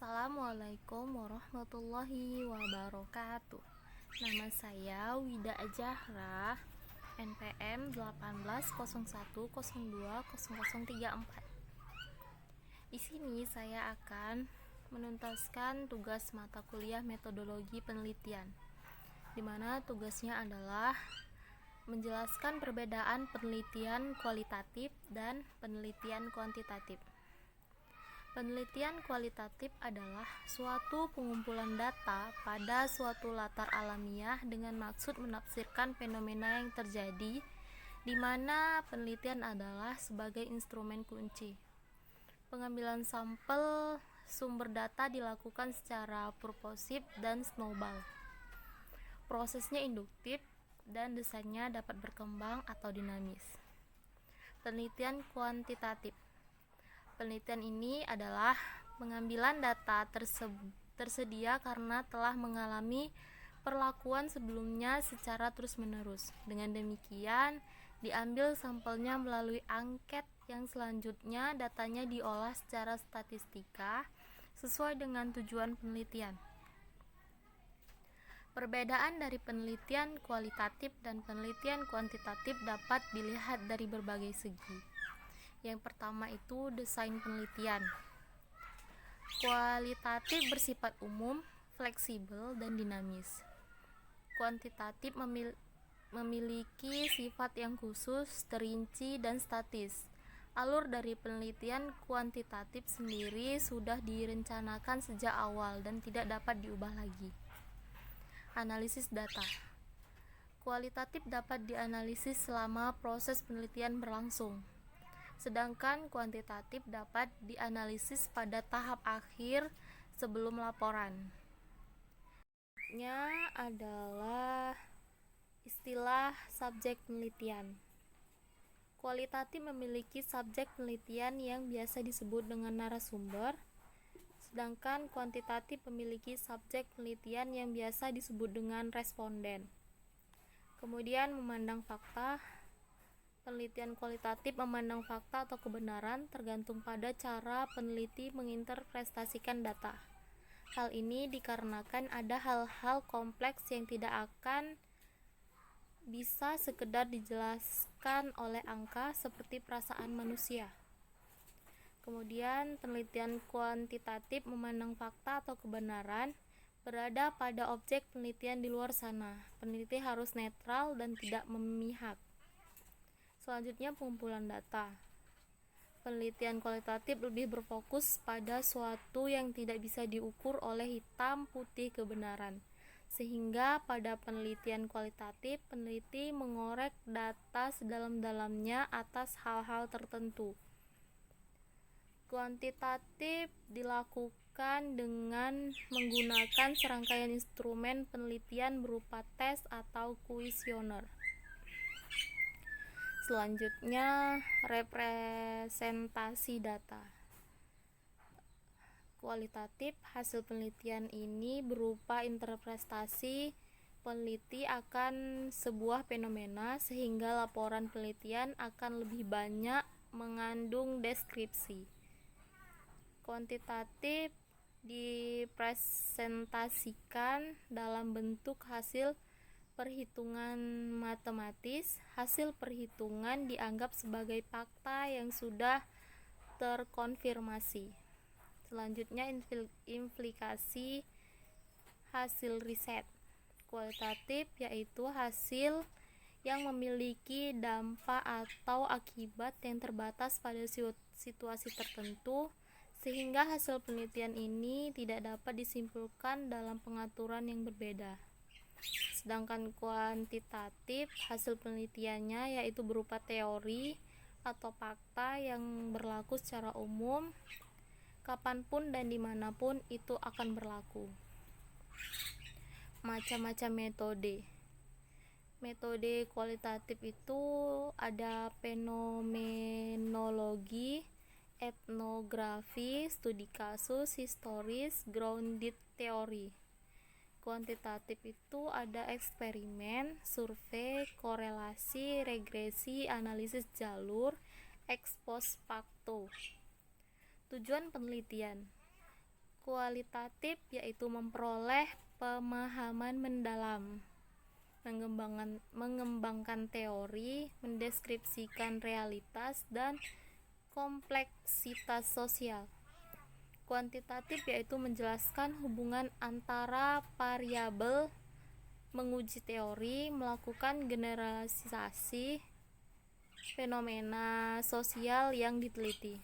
Assalamualaikum warahmatullahi wabarakatuh. Nama saya Wida Zahra, NPM 1801020034. Di sini saya akan menuntaskan tugas mata kuliah metodologi penelitian, di mana tugasnya adalah menjelaskan perbedaan penelitian kualitatif dan penelitian kuantitatif. Penelitian kualitatif adalah suatu pengumpulan data pada suatu latar alamiah dengan maksud menafsirkan fenomena yang terjadi, di mana penelitian adalah sebagai instrumen kunci. Pengambilan sampel sumber data dilakukan secara purposif dan snowball. Prosesnya induktif dan desainnya dapat berkembang atau dinamis. Penelitian kuantitatif. Penelitian ini adalah pengambilan data tersedia karena telah mengalami perlakuan sebelumnya secara terus-menerus. Dengan demikian, diambil sampelnya melalui angket yang selanjutnya datanya diolah secara statistika sesuai dengan tujuan penelitian. Perbedaan dari penelitian kualitatif dan penelitian kuantitatif dapat dilihat dari berbagai segi. Yang pertama itu desain penelitian. Kualitatif bersifat umum, fleksibel, dan dinamis. Kuantitatif memiliki sifat yang khusus, terinci, dan statis. Alur dari penelitian kuantitatif sendiri sudah direncanakan sejak awal dan tidak dapat diubah lagi. Analisis data. Kualitatif dapat dianalisis selama proses penelitian berlangsung, sedangkan kuantitatif dapat dianalisis pada tahap akhir sebelum laporan. Nya adalah istilah subjek penelitian. Kualitatif memiliki subjek penelitian yang biasa disebut dengan narasumber, sedangkan kuantitatif memiliki subjek penelitian yang biasa disebut dengan responden. Kemudian memandang fakta. Penelitian kualitatif memandang fakta atau kebenaran tergantung pada cara peneliti menginterpretasikan data. Hal ini dikarenakan ada hal-hal kompleks yang tidak akan bisa sekedar dijelaskan oleh angka seperti perasaan manusia. Kemudian penelitian kuantitatif memandang fakta atau kebenaran berada pada objek penelitian di luar sana. Peneliti harus netral dan tidak memihak. Selanjutnya pengumpulan data. Penelitian kualitatif lebih berfokus pada suatu yang tidak bisa diukur oleh hitam putih kebenaran. Sehingga pada penelitian kualitatif, peneliti mengorek data sedalam-dalamnya atas hal-hal tertentu. Kuantitatif dilakukan dengan menggunakan serangkaian instrumen penelitian berupa tes atau kuesioner. Selanjutnya, representasi data. Kualitatif, hasil penelitian ini berupa interpretasi peneliti akan sebuah fenomena sehingga laporan penelitian akan lebih banyak mengandung deskripsi. Kuantitatif dipresentasikan dalam bentuk hasil perhitungan matematis. Hasil perhitungan dianggap sebagai fakta yang sudah terkonfirmasi. Selanjutnya, implikasi hasil riset. Kualitatif yaitu hasil yang memiliki dampak atau akibat yang terbatas pada situasi tertentu, sehingga hasil penelitian ini tidak dapat disimpulkan dalam pengaturan yang berbeda. Sedangkan kuantitatif, hasil penelitiannya yaitu berupa teori atau fakta yang berlaku secara umum, kapanpun dan dimanapun itu akan berlaku. Macam-macam metode. Metode kualitatif itu ada fenomenologi, etnografi, studi kasus, historis, grounded theory. Kuantitatif itu ada eksperimen, survei, korelasi, regresi, analisis jalur, ex post facto. Tujuan penelitian. Kualitatif yaitu memperoleh pemahaman mendalam, mengembangkan teori, mendeskripsikan realitas dan kompleksitas sosial. Kuantitatif yaitu menjelaskan hubungan antara variabel, menguji teori, melakukan generalisasi fenomena sosial yang diteliti.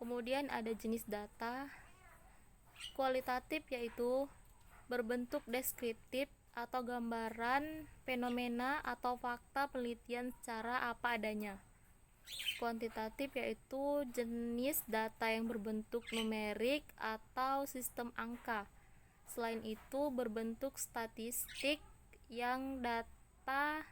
Kemudian ada jenis data. Kualitatif yaitu berbentuk deskriptif atau gambaran fenomena atau fakta penelitian secara apa adanya. Kuantitatif yaitu jenis data yang berbentuk numerik atau sistem angka. Selain itu berbentuk statistik yang data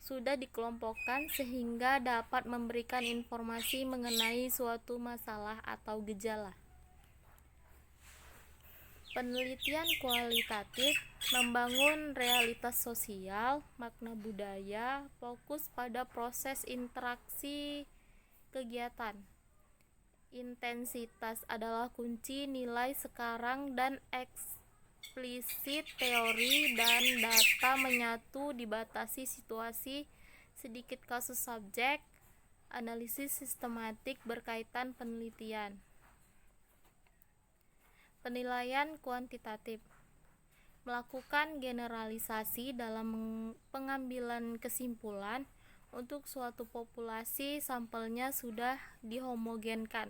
sudah dikelompokkan sehingga dapat memberikan informasi mengenai suatu masalah atau gejala. Penelitian kualitatif membangun realitas sosial, makna budaya, fokus pada proses interaksi kegiatan. Intensitas adalah kunci nilai sekarang dan eksplisit teori dan data menyatu dibatasi situasi, sedikit kasus subjek, analisis sistematik berkaitan penelitian. Penilaian kuantitatif melakukan generalisasi dalam pengambilan kesimpulan untuk suatu populasi sampelnya sudah dihomogenkan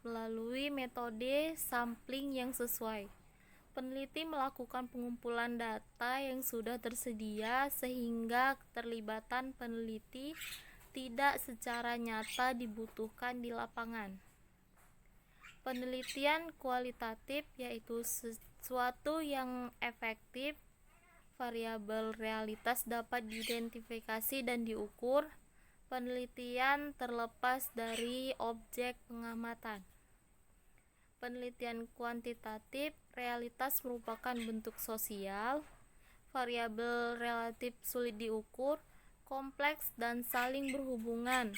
melalui metode sampling yang sesuai. Peneliti melakukan pengumpulan data yang sudah tersedia sehingga keterlibatan peneliti tidak secara nyata dibutuhkan di lapangan. Penelitian kualitatif yaitu sesuatu yang efektif, variabel realitas dapat diidentifikasi dan diukur. Penelitian terlepas dari objek pengamatan. Penelitian kuantitatif, realitas merupakan bentuk sosial, variabel relatif sulit diukur, kompleks dan saling berhubungan.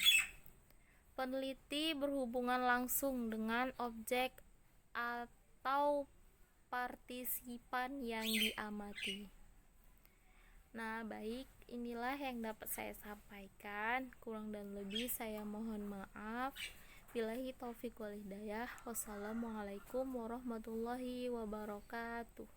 Peneliti berhubungan langsung dengan objek atau partisipan yang diamati. Nah, baik, inilah yang dapat saya sampaikan. Kurang dan lebih saya mohon maaf. Billahi taufiq wal hidayah. Wassalamualaikum warahmatullahi wabarakatuh.